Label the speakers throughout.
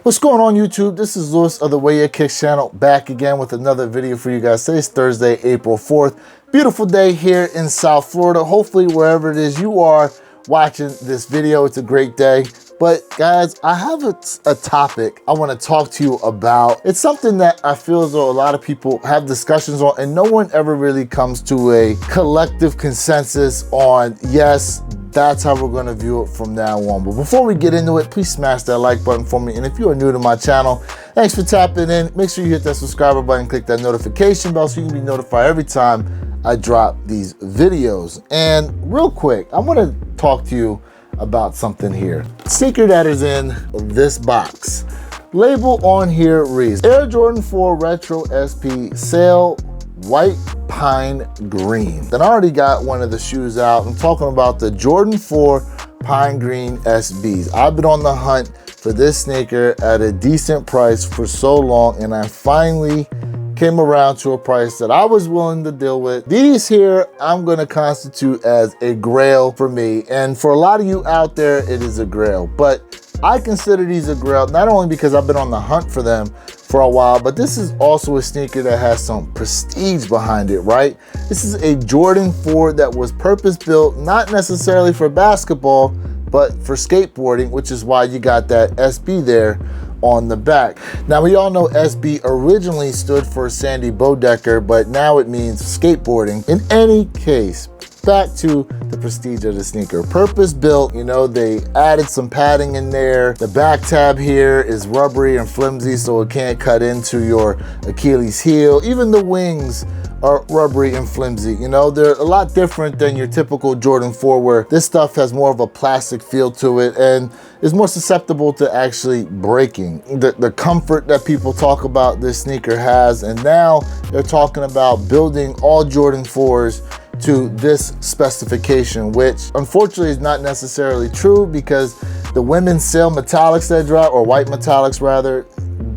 Speaker 1: What's going on YouTube? This is Lewis of the Way Your Kicks channel, back again with another video for you guys. Today's Thursday, April 4th. Beautiful day here in South Florida. Hopefully wherever it is you are watching this video, it's a great day. But guys, I have a topic I want to talk to you about. It's something that I feel as though a lot of people have discussions on and no one ever really comes to a collective consensus on, yes, that's how we're going to view it from now on. But before we get into it, please smash that like button for me. And if you are new to my channel, thanks for tapping in. Make sure you hit that subscriber button, click that notification bell so you can be notified every time I drop these videos. And real quick, I want to talk to you about something here. Sneaker that is in this box. Label on here reads Air Jordan 4 Retro SP Sail White Pine Green. Then I already got one of the shoes out. I'm talking about the Jordan 4 Pine Green SBs. I've been on the hunt for this sneaker at a decent price for so long, and I finally came around to a price that I was willing to deal with. These here, I'm gonna constitute as a grail for me. And for a lot of you out there, it is a grail. But I consider these a grail, not only because I've been on the hunt for them for a while, but this is also a sneaker that has some prestige behind it, right? This is a Jordan 4 that was purpose built, not necessarily for basketball, but for skateboarding, which is why you got that SB there on the back. Now we all know SB originally stood for Sandy Bodecker, but now it means skateboarding. In any case, back to the prestige of the sneaker. Purpose built, you know, they added some padding in there. The back tab here is rubbery and flimsy, so it can't cut into your Achilles heel. Even the wings are rubbery and flimsy. You know, they're a lot different than your typical Jordan 4, where this stuff has more of a plastic feel to it and is more susceptible to actually breaking. The comfort that people talk about this sneaker has, and now they're talking about building all Jordan 4s to this specification, which unfortunately is not necessarily true, because the women's Sail metallics that drop, or white metallics rather,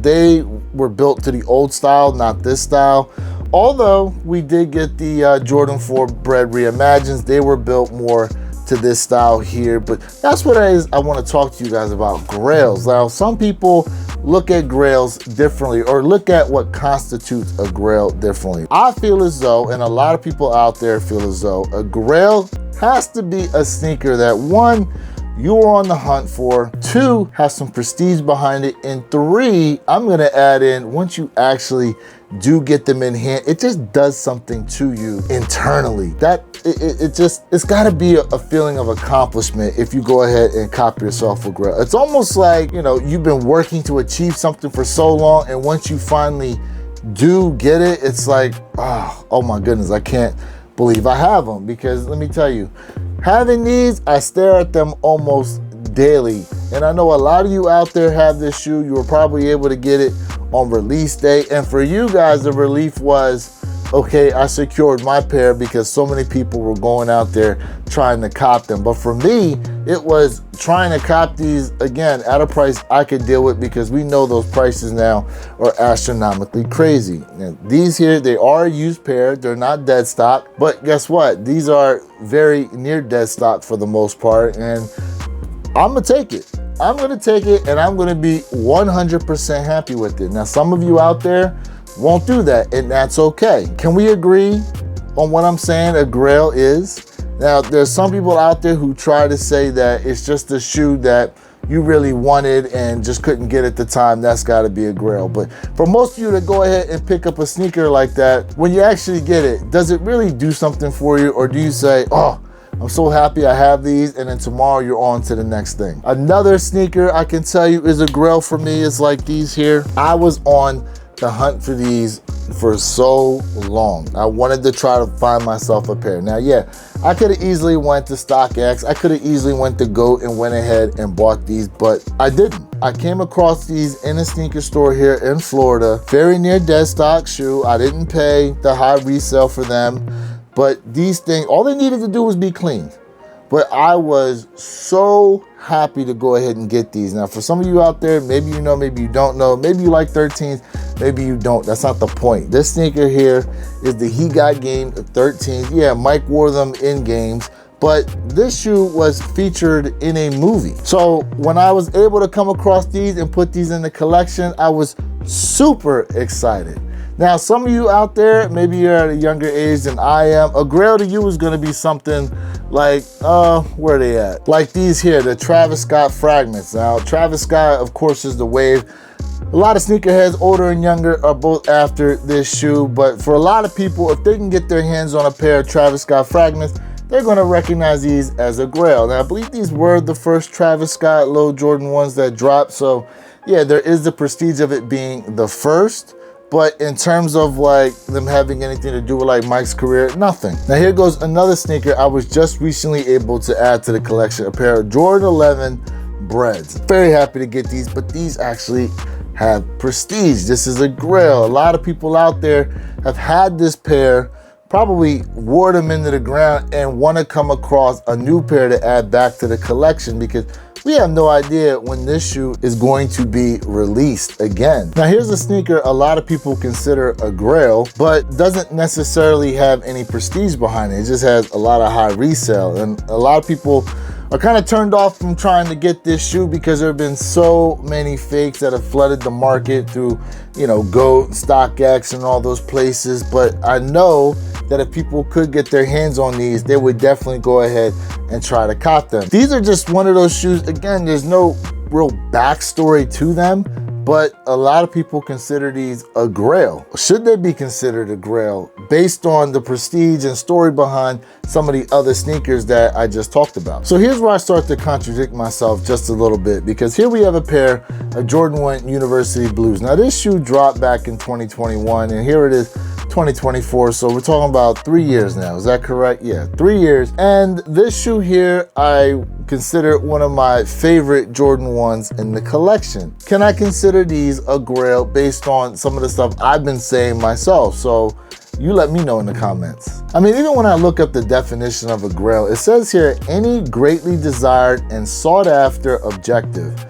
Speaker 1: they were built to the old style, not this style. Although we did get the Jordan 4 Bred Reimagines, they were built more to this style here. But that's what it is I want to talk to you guys about, grails. Now, some people look at grails differently, or look at what constitutes a grail differently. I feel as though, and a lot of people out there feel as though, a grail has to be a sneaker that, one, you are on the hunt for, two, has some prestige behind it, and three, I'm gonna add in, once you actually do get them in hand, it just does something to you internally. That it's gotta be a feeling of accomplishment if you go ahead and cop yourself a grail. It's almost like, you know, you've been working to achieve something for so long, and once you finally do get it, it's like, oh my goodness, I can't believe I have them. Because let me tell you, having these, I stare at them almost daily. And I know a lot of you out there have this shoe. You were probably able to get it on release day. And for you guys, the relief was, okay, I secured my pair because so many people were going out there trying to cop them. But for me, it was trying to cop these, again, at a price I could deal with, because we know those prices now are astronomically crazy. And these here, they are a used pair. They're not dead stock. But guess what? These are very near dead stock for the most part. And I'm gonna take it. I'm gonna take it, and I'm gonna be 100% happy with it. Now, some of you out there won't do that, and that's okay. Can we agree on what I'm saying a grail is? Now, there's some people out there who try to say that it's just a shoe that you really wanted and just couldn't get at the time. That's gotta be a grail. But for most of you to go ahead and pick up a sneaker like that, when you actually get it, does it really do something for you? Or do you say, oh, I'm so happy I have these, and then tomorrow you're on to the next thing? Another sneaker I can tell you is a grail for me is like these here. I was on the hunt for these for so long. I wanted to try to find myself a pair. Now, yeah, I could have easily went to StockX. I could have easily went to GOAT and went ahead and bought these, but I didn't. I came across these in a sneaker store here in Florida. Very near dead stock shoe. I didn't pay the high resale for them. But these things, all they needed to do was be cleaned. But I was so happy to go ahead and get these. Now, for some of you out there, maybe you know, maybe you don't know, maybe you like 13s, maybe you don't. That's not the point. This sneaker here is the He Got Game 13s. Yeah, Mike wore them in games, but this shoe was featured in a movie. So when I was able to come across these and put these in the collection, I was super excited. Now, some of you out there, maybe you're at a younger age than I am, a grail to you is gonna be something like, where are they at? Like these here, the Travis Scott fragments. Now, Travis Scott, of course, is the wave. A lot of sneakerheads, older and younger, are both after this shoe, but for a lot of people, if they can get their hands on a pair of Travis Scott fragments, they're gonna recognize these as a grail. Now, I believe these were the first Travis Scott low Jordan 1s that dropped, so yeah, there is the prestige of it being the first. But in terms of like them having anything to do with like Mike's career, nothing. Now here goes another sneaker I was just recently able to add to the collection, a pair of Jordan 11 Breads. Very happy to get these, but these actually have prestige. This is a grail. A lot of people out there have had this pair, probably wore them into the ground and want to come across a new pair to add back to the collection because we have no idea when this shoe is going to be released again. Now here's a sneaker a lot of people consider a grail, but doesn't necessarily have any prestige behind it. It just has a lot of high resale, and a lot of people are kind of turned off from trying to get this shoe because there have been so many fakes that have flooded the market through, you know, GOAT, StockX, and all those places. But I know that if people could get their hands on these, they would definitely go ahead and try to cop them. These are just one of those shoes, again, there's no real backstory to them, but a lot of people consider these a grail. Should they be considered a grail based on the prestige and story behind some of the other sneakers that I just talked about? So here's where I start to contradict myself just a little bit, because here we have a pair of Jordan 1 University Blues. Now this shoe dropped back in 2021, and here it is 2024, so we're talking about 3 years now. Is that correct? Yeah, 3 years. And this shoe here, I consider one of my favorite Jordan 1s in the collection. Can I consider these a grail based on some of the stuff I've been saying myself? So you let me know in the comments. I mean, even when I look up the definition of a grail, it says here, any greatly desired and sought after objective,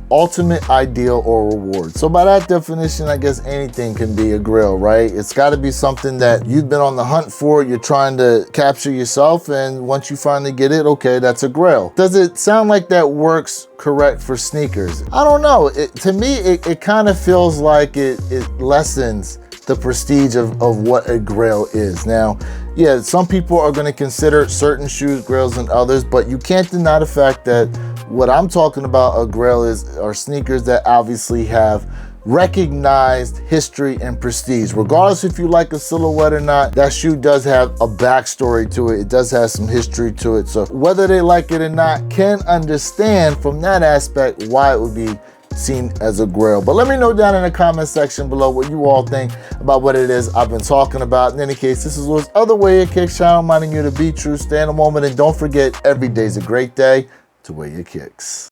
Speaker 1: ultimate ideal or reward. So by that definition, I guess anything can be a grail, right? It's got to be something that you've been on the hunt for, you're trying to capture yourself, and once you finally get it, okay, that's a grail. Does it sound like that works correct for sneakers? I don't know. To me, it kind of feels like it lessens the prestige of what a grail is. Now, yeah, some people are going to consider certain shoes grails than others, but you can't deny the fact that what I'm talking about a grail are sneakers that obviously have recognized history and prestige. Regardless if you like a silhouette or not, that shoe does have a backstory to it. It does have some history to it. So whether they like it or not, can understand from that aspect why it would be seen as a grail. But let me know down in the comment section below what you all think about what it is I've been talking about. In any case, this is Louis' Other Way It Kicks channel, reminding you to be true, stay in the moment, and don't forget, every day's a great day to wear your kicks.